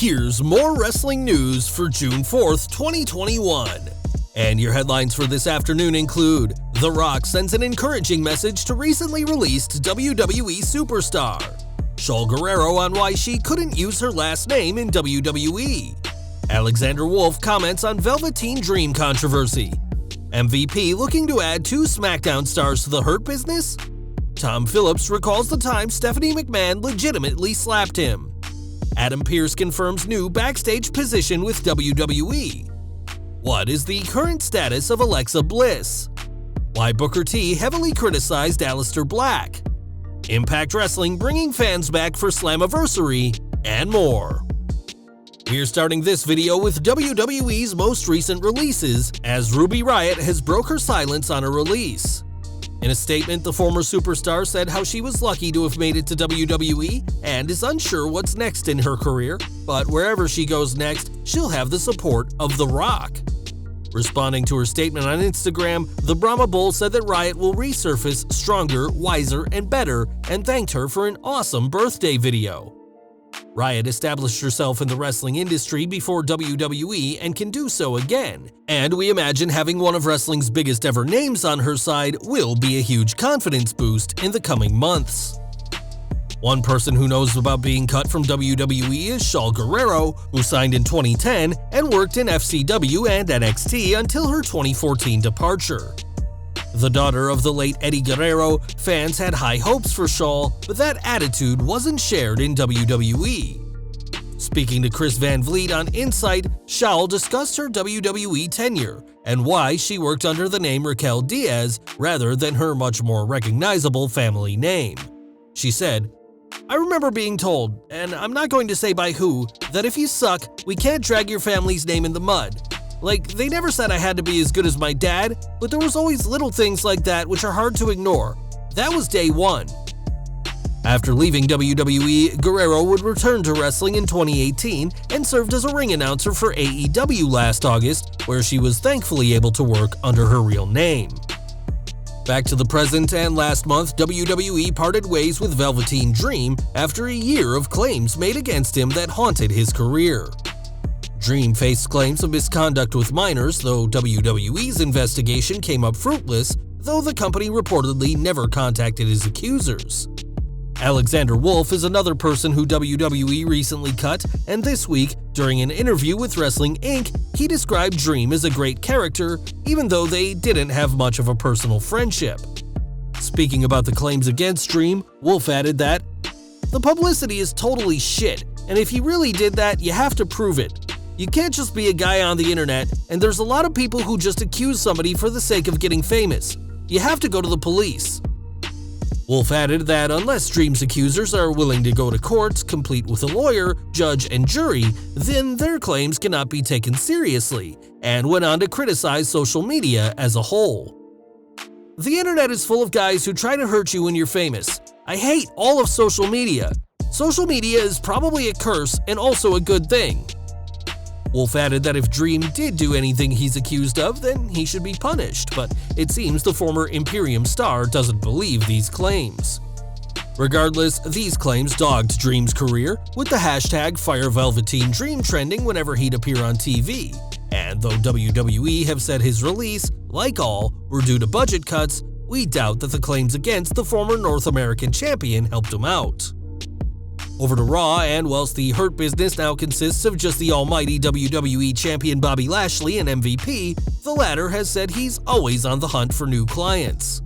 Here's more wrestling news for June 4th, 2021. And your headlines for this afternoon include: The Rock sends an encouraging message to recently released WWE superstar. Shaul Guerrero on why she couldn't use her last name in WWE. Alexander Wolfe comments on Velveteen Dream controversy. MVP looking to add 2 Smackdown stars to the Hurt Business. Tom Phillips recalls the time Stephanie McMahon legitimately slapped him. Pearce confirms new backstage position with WWE. What is the current status of Alexa Bliss? Why Booker T heavily criticized Aleister Black. Impact Wrestling bringing fans back for Slammiversary, and more. We're starting this video with WWE's most recent releases, as Ruby Riott has broke her silence on a release. In a statement, the former superstar said how she was lucky to have made it to WWE and is unsure what's next in her career, but wherever she goes next, she'll have the support of The Rock. Responding to her statement on Instagram, the Brahma Bull said that Riott will resurface stronger, wiser, and better, and thanked her for an awesome birthday video. Riott established herself in the wrestling industry before WWE and can do so again, and we imagine having one of wrestling's biggest ever names on her side will be a huge confidence boost in the coming months. One person who knows about being cut from WWE is Shaul Guerrero, who signed in 2010 and worked in FCW and NXT until her 2014 departure. The daughter of the late Eddie Guerrero, fans had high hopes for Shaul, but that attitude wasn't shared in WWE. Speaking to Chris Van Vliet on Insight, Shaul discussed her WWE tenure and why she worked under the name Raquel Diaz rather than her much more recognizable family name. She said, "I remember being told, and I'm not going to say by who, that if you suck, we can't drag your family's name in the mud. Like, they never said I had to be as good as my dad, but there was always little things like that which are hard to ignore. That was day one." After leaving WWE, Guerrero would return to wrestling in 2018 and served as a ring announcer for AEW last August, where she was thankfully able to work under her real name. Back to the present, and last month, WWE parted ways with Velveteen Dream after a year of claims made against him that haunted his career. Dream faced claims of misconduct with minors, though WWE's investigation came up fruitless, though the company reportedly never contacted his accusers. Alexander Wolfe is another person who WWE recently cut, and this week, during an interview with Wrestling Inc., he described Dream as a great character, even though they didn't have much of a personal friendship. Speaking about the claims against Dream, Wolfe added that, "The publicity is totally shit, and if he really did that, you have to prove it. You can't just be a guy on the internet, and there's a lot of people who just accuse somebody for the sake of getting famous. You have to go to the police." Wolfe added that unless Dream's accusers are willing to go to court, complete with a lawyer, judge, and jury, then their claims cannot be taken seriously, and went on to criticize social media as a whole. "The internet is full of guys who try to hurt you when you're famous. I hate all of social media. Social media is probably a curse and also a good thing." Wolfe added that if Dream did do anything he's accused of, then he should be punished, but it seems the former Imperium star doesn't believe these claims. Regardless, these claims dogged Dream's career, with the hashtag #FireVelveteenDream trending whenever he'd appear on TV. And though WWE have said his release, like all, were due to budget cuts, we doubt that the claims against the former North American champion helped him out. Over to Raw, and whilst the Hurt Business now consists of just the almighty WWE champion Bobby Lashley and MVP, the latter has said he's always on the hunt for new clients.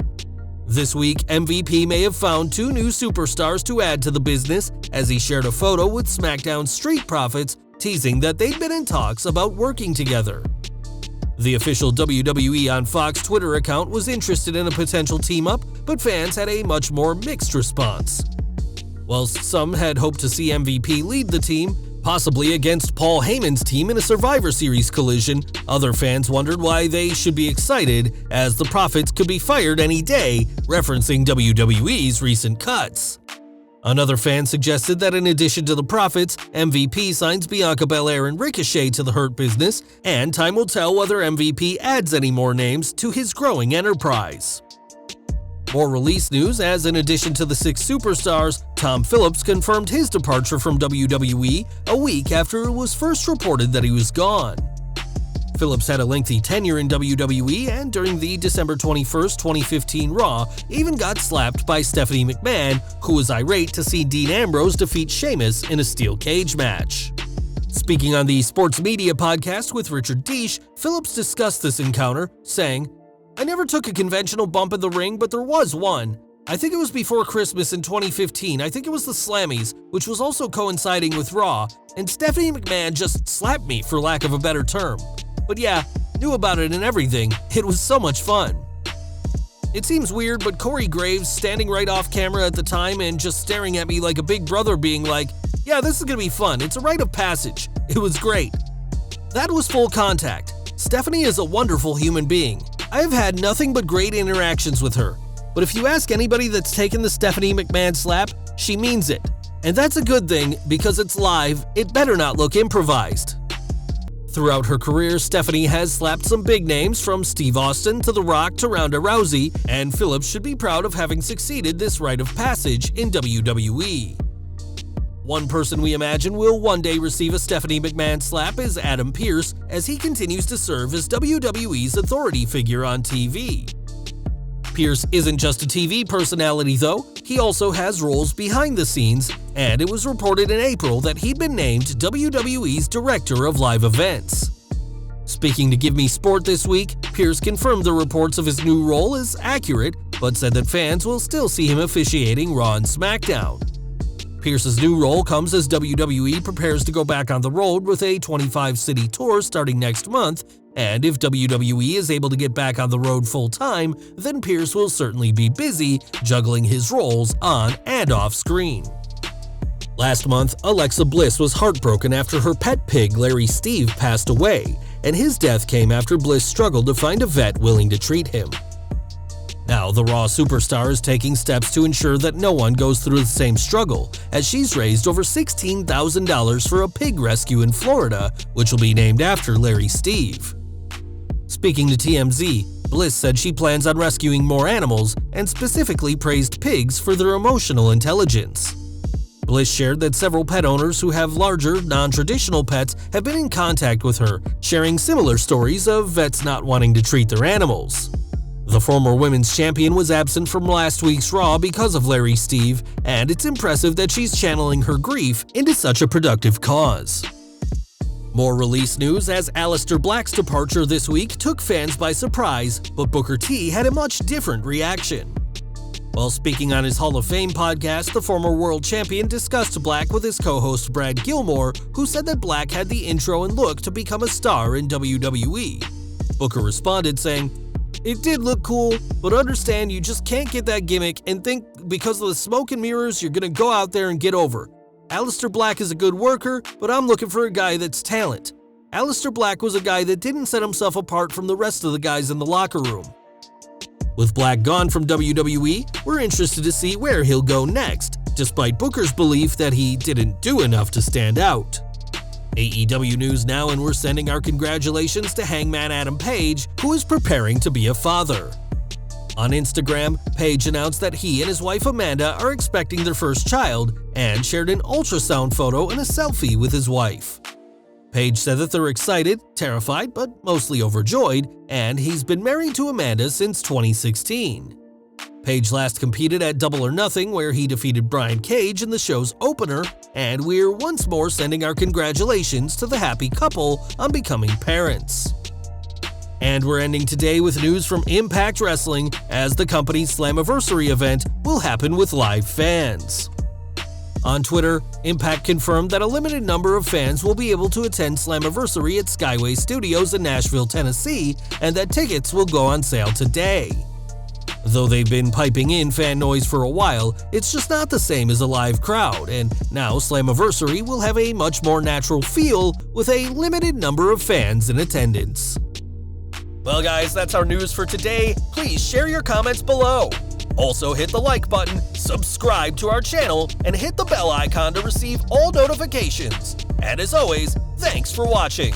This week, MVP may have found 2 new superstars to add to the business, as he shared a photo with Smackdown Street Profits, teasing that they'd been in talks about working together. The official WWE on Fox Twitter account was interested in a potential team-up, but fans had a much more mixed response. Whilst some had hoped to see MVP lead the team, possibly against Paul Heyman's team in a Survivor Series collision, other fans wondered why they should be excited, as the Profits could be fired any day, referencing WWE's recent cuts. Another fan suggested that in addition to the Profits, MVP signs Bianca Belair and Ricochet to the Hurt Business, and time will tell whether MVP adds any more names to his growing enterprise. More release news, as in addition to the 6 superstars, Tom Phillips confirmed his departure from WWE a week after it was first reported that he was gone. Phillips had a lengthy tenure in WWE, and during the December 21, 2015 Raw, even got slapped by Stephanie McMahon, who was irate to see Dean Ambrose defeat Sheamus in a steel cage match. Speaking on the Sports Media podcast with Richard Deesh, Phillips discussed this encounter, saying, "I never took a conventional bump in the ring, but there was one. I think it was before Christmas in 2015. I think it was the Slammies, which was also coinciding with Raw, and Stephanie McMahon just slapped me, for lack of a better term. But yeah, knew about it and everything. It was so much fun." It seems weird, but Corey Graves standing right off camera at the time and just staring at me like a big brother being like, "Yeah, this is gonna be fun. It's a rite of passage." It was great. That was Full Contact. Stephanie is a wonderful human being. I have had nothing but great interactions with her. But if you ask anybody that's taken the Stephanie McMahon slap, she means it. And that's a good thing, because it's live, it better not look improvised. Throughout her career, Stephanie has slapped some big names, from Steve Austin to The Rock to Ronda Rousey, and Phillips should be proud of having succeeded this rite of passage in WWE. One person we imagine will one day receive a Stephanie McMahon slap is Adam Pearce, as he continues to serve as WWE's authority figure on TV. Pearce isn't just a TV personality though, he also has roles behind the scenes, and it was reported in April that he'd been named WWE's Director of Live Events. Speaking to Give Me Sport this week, Pearce confirmed the reports of his new role as accurate, but said that fans will still see him officiating Raw and Smackdown. Pearce's new role comes as WWE prepares to go back on the road with a 25-city tour starting next month, and if WWE is able to get back on the road full-time, then Pearce will certainly be busy juggling his roles on and off screen. Last month, Alexa Bliss was heartbroken after her pet pig Larry Steve passed away, and his death came after Bliss struggled to find a vet willing to treat him. Now, the Raw superstar is taking steps to ensure that no one goes through the same struggle, as she's raised over $16,000 for a pig rescue in Florida, which will be named after Larry Steve. Speaking to TMZ, Bliss said she plans on rescuing more animals and specifically praised pigs for their emotional intelligence. Bliss shared that several pet owners who have larger, non-traditional pets have been in contact with her, sharing similar stories of vets not wanting to treat their animals. The former women's champion was absent from last week's Raw because of Larry Steve, and it's impressive that she's channeling her grief into such a productive cause. More release news, as Aleister Black's departure this week took fans by surprise, but Booker T had a much different reaction. While speaking on his Hall of Fame podcast, the former world champion discussed Black with his co-host Brad Gilmore, who said that Black had the intro and look to become a star in WWE. Booker responded saying, "It did look cool, but understand you just can't get that gimmick and think because of the smoke and mirrors you're gonna go out there and get over. Aleister Black is a good worker, but I'm looking for a guy that's talent. Aleister Black was a guy that didn't set himself apart from the rest of the guys in the locker room." With Black gone from WWE, we're interested to see where he'll go next, despite Booker's belief that he didn't do enough to stand out. AEW news now, and we're sending our congratulations to Hangman Adam Page, who is preparing to be a father. On Instagram, Page announced that he and his wife Amanda are expecting their first child, and shared an ultrasound photo and a selfie with his wife. Page said that they're excited, terrified, but mostly overjoyed, and he's been married to Amanda since 2016. Page last competed at Double or Nothing, where he defeated Brian Cage in the show's opener, and we're once more sending our congratulations to the happy couple on becoming parents. And we're ending today with news from Impact Wrestling, as the company's Slammiversary event will happen with live fans. On Twitter, Impact confirmed that a limited number of fans will be able to attend Slammiversary at Skyway Studios in Nashville, Tennessee, and that tickets will go on sale today. Though they've been piping in fan noise for a while, it's just not the same as a live crowd, and now Slammiversary will have a much more natural feel with a limited number of fans in attendance. Well guys, that's our news for today. Please share your comments below. Also hit the like button, subscribe to our channel, and hit the bell icon to receive all notifications. And as always, thanks for watching.